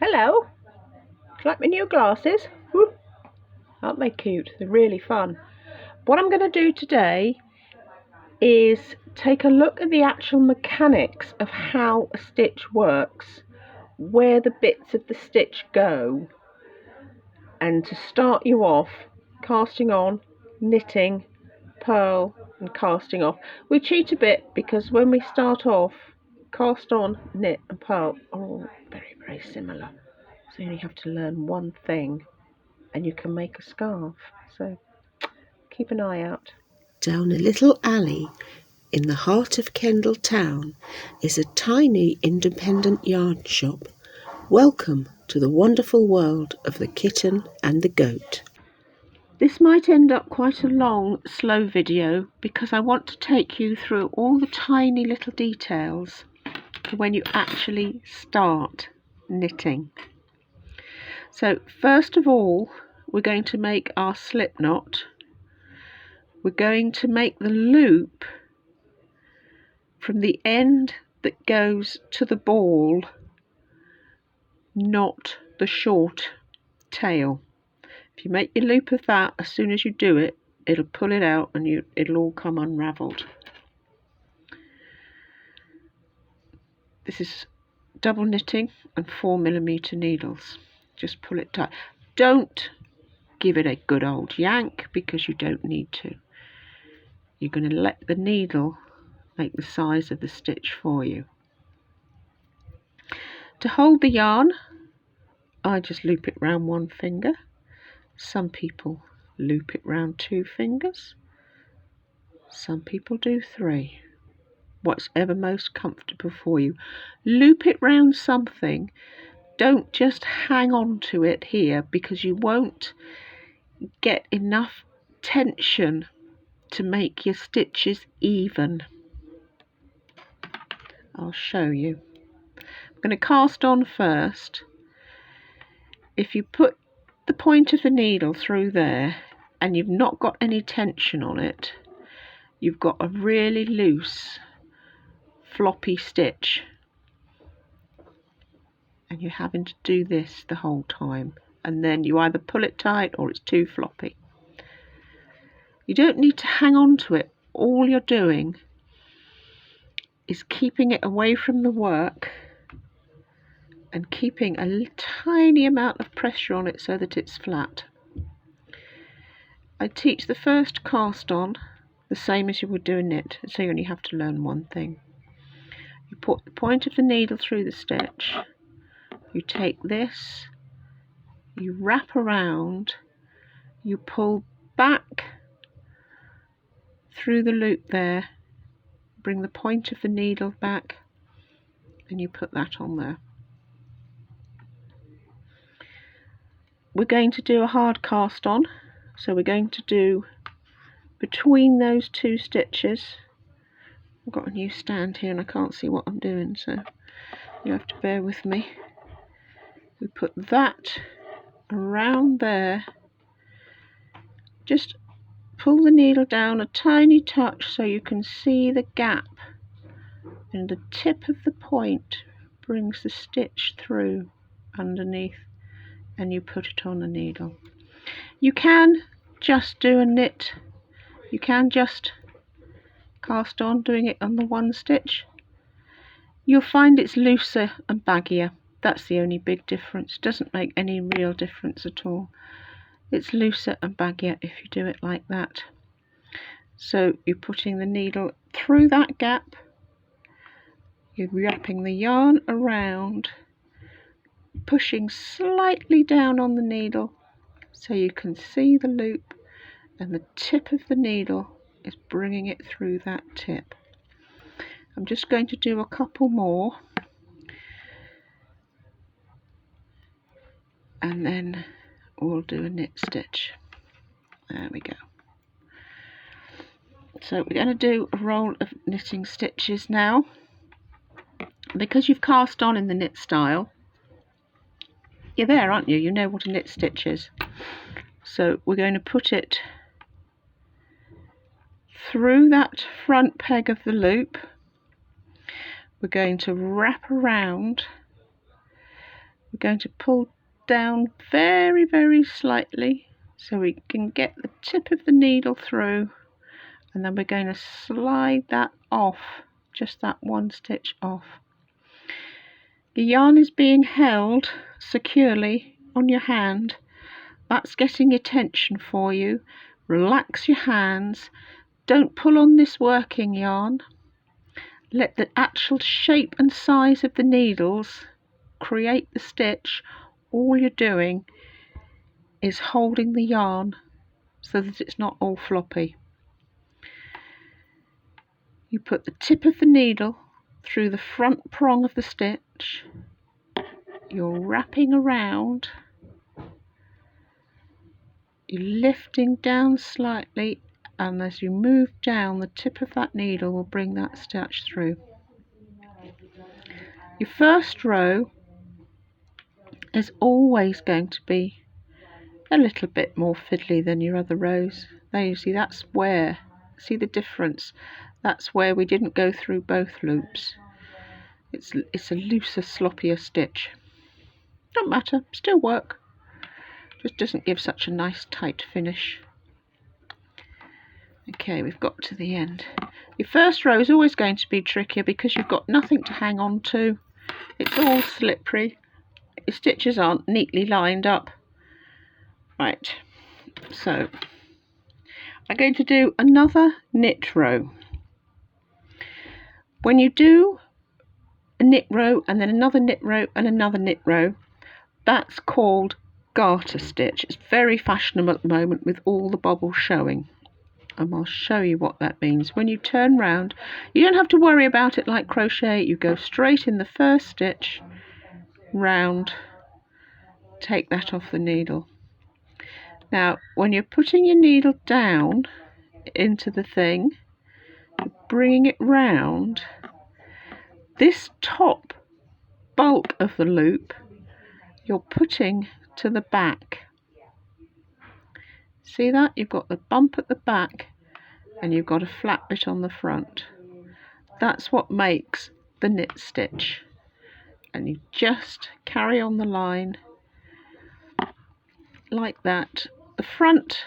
Hello, do you like my new glasses? Woo. Aren't they cute? They're really fun. What I'm going to do today is take a look at the actual mechanics of how a stitch works, where the bits of the stitch go, and to start you off, casting on, knitting, purl and casting off. We cheat a bit because when we start off, cast on, knit and purl are all very similar. So you only have to learn one thing and you can make a scarf. So keep an eye out. Down a little alley in the heart of Kendal town is a tiny independent yarn shop. Welcome to the wonderful world of the kitten and the goat. This might end up quite a long, slow video because I want to take you through all the tiny little details for when you actually start knitting. So first of all, we're going to make our slip knot. We're going to make the loop from the end that goes to the ball, not the short tail. If you make your loop of that, as soon as you do it, it'll pull it out and it'll all come unravelled. This is double knitting and 4mm needles. Just pull it tight. Don't give it a good old yank because you don't need to. You're going to let the needle make the size of the stitch for you. To hold the yarn, I just loop it round one finger. Some people loop it round 2 fingers. Some people do 3. Whatever most comfortable for you. Loop it round something. Don't just hang on to it here because you won't get enough tension to make your stitches even. I'll show you. I'm going to cast on first. If you put the point of the needle through there and you've not got any tension on it, you've got a really loose floppy stitch and you're having to do this the whole time, and then you either pull it tight or it's too floppy. You don't need to hang on to it. All you're doing is keeping it away from the work and keeping a tiny amount of pressure on it so that it's flat. I teach the first cast on the same as you would do a knit, so you only have to learn one thing. You put the point of the needle through the stitch, you take this, you wrap around, you pull back through the loop there, bring the point of the needle back, and you put that on there. We're going to do a hard cast on, so we're going to do between those 2 stitches. I've got a new stand here and I can't see what I'm doing, so you have to bear with me. We put that around there. Just pull the needle down a tiny touch so you can see the gap, and the tip of the point brings the stitch through underneath, and you put it on the needle. You can just do a knit. You can just cast on doing it on the one stitch. You'll find it's looser and baggier. That's the only big difference. Doesn't make any real difference at all. It's looser and baggier if you do it like that. So you're putting the needle through that gap, you're wrapping the yarn around, pushing slightly down on the needle so you can see the loop, and the tip of the needle is bringing it through that tip. I'm just going to do a couple more and then we'll do a knit stitch. There we go. So we're going to do a row of knitting stitches now. Because you've cast on in the knit style, you're there, aren't you? You know what a knit stitch is. So we're going to put it through that front peg of the loop. We're going to wrap around. We're going to pull down very, very slightly so we can get the tip of the needle through, and then we're going to slide that off, just that one stitch off. The yarn is being held securely on your hand. That's getting your tension for you. Relax your hands. Don't pull on this working yarn. Let the actual shape and size of the needles create the stitch. All you're doing is holding the yarn so that it's not all floppy. You put the tip of the needle through the front prong of the stitch. You're wrapping around. You're lifting down slightly, and as you move down, the tip of that needle will bring that stitch through. Your first row is always going to be a little bit more fiddly than your other rows. There you see, that's where, see the difference? That's where we didn't go through both loops. It's a looser, sloppier stitch. Don't matter, still work. Just doesn't give such a nice tight finish. Okay, we've got to the end. Your first row is always going to be trickier because you've got nothing to hang on to. It's all slippery. Your stitches aren't neatly lined up. Right, so I'm going to do another knit row. When you do a knit row and then another knit row and another knit row, that's called garter stitch. It's very fashionable at the moment with all the bobbles showing, and I'll show you what that means. When you turn round, you don't have to worry about it like crochet. You go straight in the first stitch, round, take that off the needle. Now when you're putting your needle down into the thing, bringing it round, this top bulk of the loop you're putting to the back. See that? You've got the bump at the back and you've got a flat bit on the front. That's what makes the knit stitch. And you just carry on the line like that. The front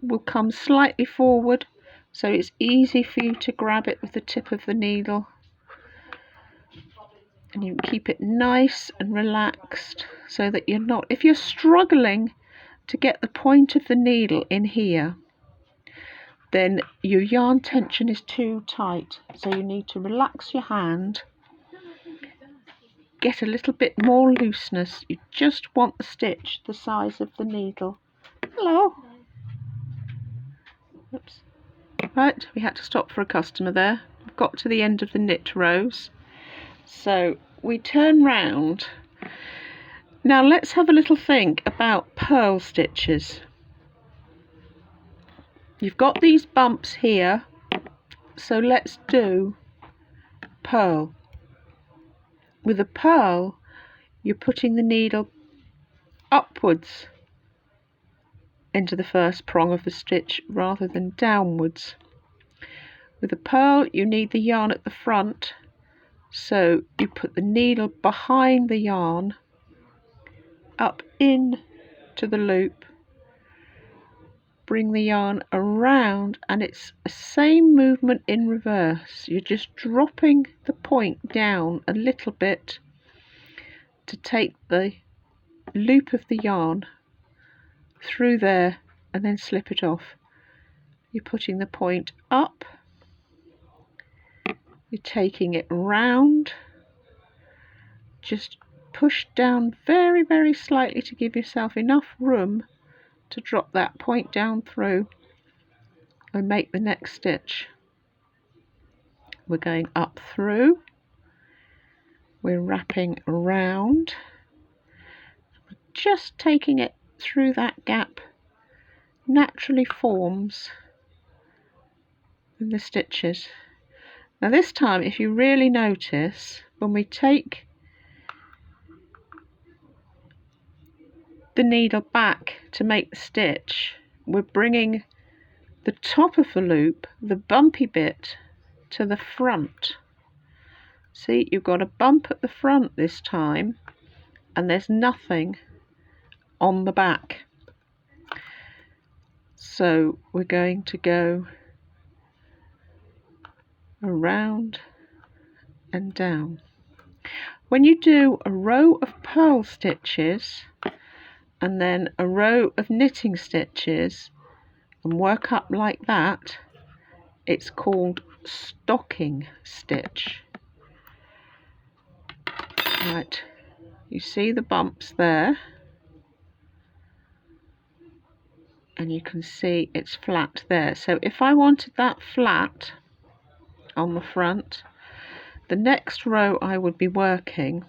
will come slightly forward, so it's easy for you to grab it with the tip of the needle. And you keep it nice and relaxed so that you're not, if you're struggling to get the point of the needle in here, then your yarn tension is too tight. So you need to relax your hand, get a little bit more looseness. You just want the stitch the size of the needle. Hello. Oops. Right, we had to stop for a customer there. We've got to the end of the knit rows. So we turn round. Now let's have a little think about purl stitches. You've got these bumps here, so let's do purl. With a purl, you're putting the needle upwards into the first prong of the stitch rather than downwards. With a purl, you need the yarn at the front, so you put the needle behind the yarn up in to the loop, bring the yarn around, and it's the same movement in reverse. You're just dropping the point down a little bit to take the loop of the yarn through there and then slip it off. You're putting the point up, you're taking it round, just push down very, very slightly to give yourself enough room to drop that point down through and make the next stitch. We're going up through, we're wrapping around, just taking it through that gap naturally forms in the stitches. Now this time, if you really notice, when we take the needle back to make the stitch, we're bringing the top of the loop, the bumpy bit, to the front. See, you've got a bump at the front this time, and there's nothing on the back. So we're going to go around and down. When you do a row of purl stitches and then a row of knitting stitches and work up like that, it's called stocking stitch. Right, you see the bumps there, and you can see it's flat there. So if I wanted that flat on the front, the next row I would be working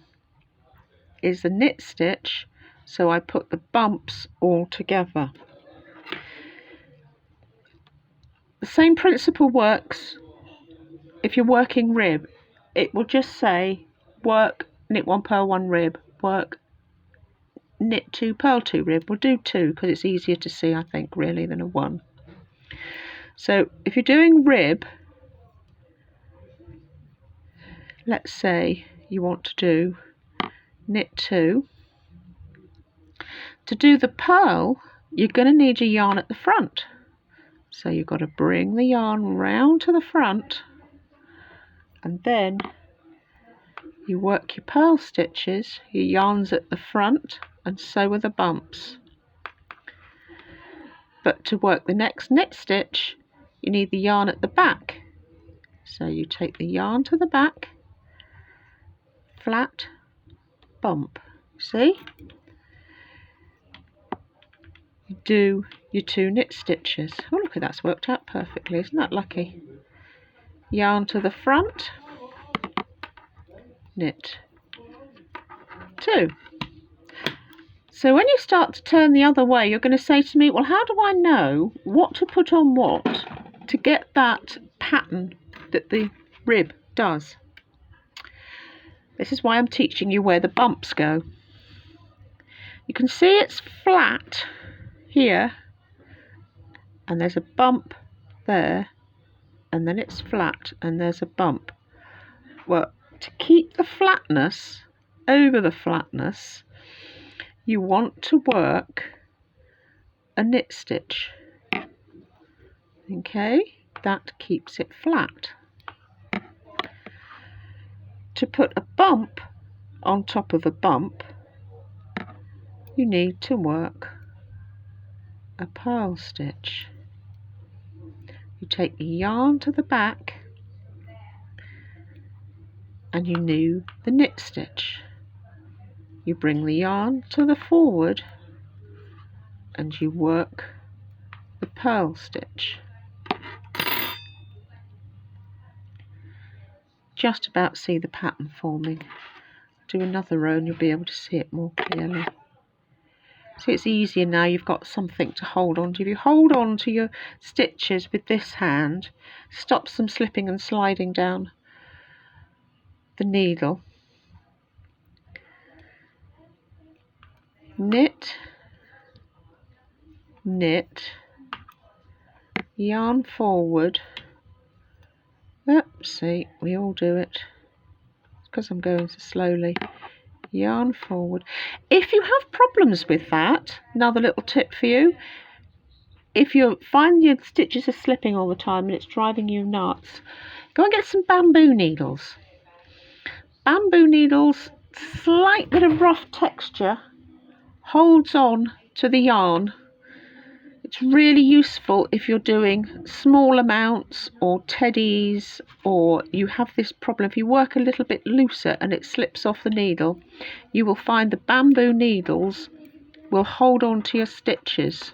is the knit stitch, so I put the bumps all together. The same principle works if you're working rib. It will just say work, knit 1, purl 1, rib, work, knit 2, purl 2, rib. We'll do 2 because it's easier to see, I think, really, than a 1. So if you're doing rib, let's say you want to do knit 2. To do the purl, you're going to need your yarn at the front. So you've got to bring the yarn round to the front, and then you work your purl stitches, your yarn's at the front, and so are the bumps. But to work the next knit stitch, you need the yarn at the back. So you take the yarn to the back, flat, bump. See? You do your 2 knit stitches. Oh, look, that's worked out perfectly. Isn't that lucky? Yarn to the front, knit 2. So when you start to turn the other way, you're going to say to me, well, how do I know what to put on what to get that pattern that the rib does? This is why I'm teaching you where the bumps go. You can see it's flat here, and there's a bump there, and then it's flat, and there's a bump. Well, to keep the flatness over the flatness, you want to work a knit stitch. Okay, that keeps it flat. To put a bump on top of a bump, you need to work a purl stitch. You take the yarn to the back and you do the knit stitch. You bring the yarn to the forward and you work the purl stitch. Just about see the pattern forming. Do another row and you'll be able to see it more clearly. So it's easier now, you've got something to hold on to. If you hold on to your stitches with this hand, stops them slipping and sliding down the needle. Knit, knit, yarn forward. See, we all do it. It's because I'm going so slowly. Yarn forward. If you have problems with that, another little tip for you, if you find your stitches are slipping all the time and it's driving you nuts, go and get some bamboo needles. Bamboo needles, slight bit of rough texture, holds on to the yarn. It's really useful if you're doing small amounts or teddies, or you have this problem. If you work a little bit looser and it slips off the needle, you will find the bamboo needles will hold on to your stitches.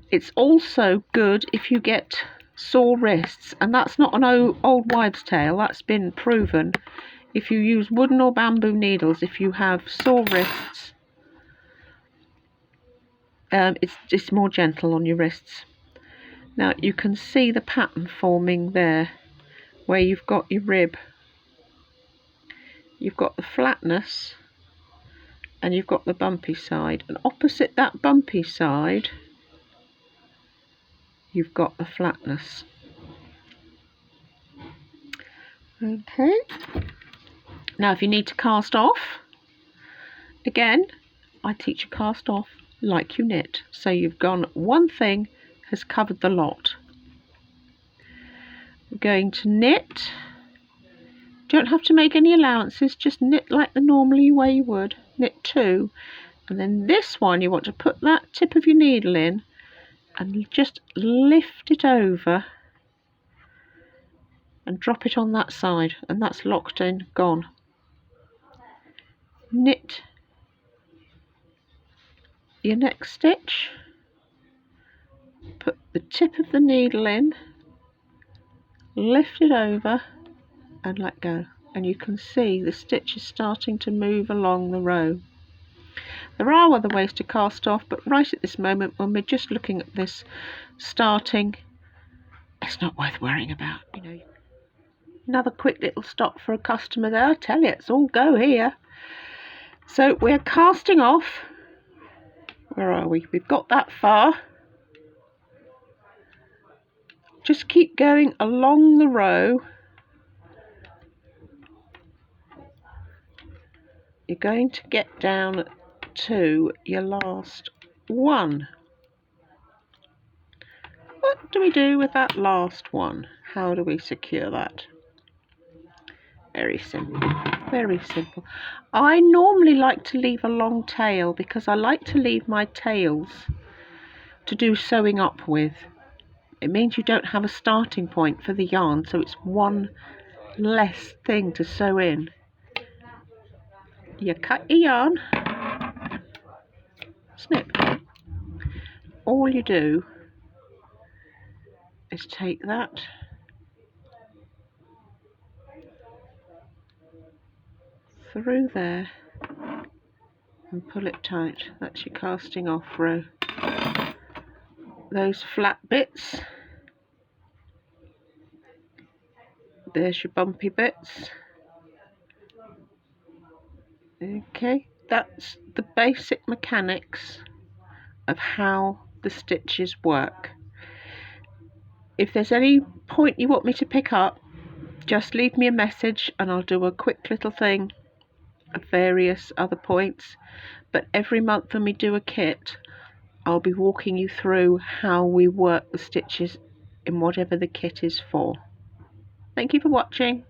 It's also good if you get sore wrists, and that's not an old wives' tale, that's been proven. If you use wooden or bamboo needles, if you have sore wrists, it's more gentle on your wrists. Now you can see the pattern forming there, where you've got your rib, you've got the flatness, and you've got the bumpy side, and opposite that bumpy side you've got the flatness. Okay, now if you need to cast off, Again, I teach you cast off like you knit. So you've gone, one thing has covered the lot. We're going to knit. Don't have to make any allowances, just knit like the normally way you would. Knit 2, and then this one you want to put that tip of your needle in and just lift it over and drop it on that side, and that's locked in, gone. Knit your next stitch, put the tip of the needle in, lift it over and let go, and you can see the stitch is starting to move along the row. There are other ways to cast off, but right at this moment when we're just looking at this starting, it's not worth worrying about, you know. Another quick little stop for a customer there. I tell you, it's all go here. So we're casting off. Where are we? We've got that far. Just keep going along the row. You're going to get down to your last one. What do we do with that last one? How do we secure that? Very simple, very simple. I normally like to leave a long tail because I like to leave my tails to do sewing up with. It means you don't have a starting point for the yarn, so it's one less thing to sew in. You cut your yarn, snip. All you do is take that through there and pull it tight. That's your casting off row. Those flat bits, there's your bumpy bits. Okay, that's the basic mechanics of how the stitches work. If there's any point you want me to pick up, just leave me a message and I'll do a quick little thing of various other points. But every month when we do a kit, I'll be walking you through how we work the stitches in whatever the kit is for. Thank you for watching.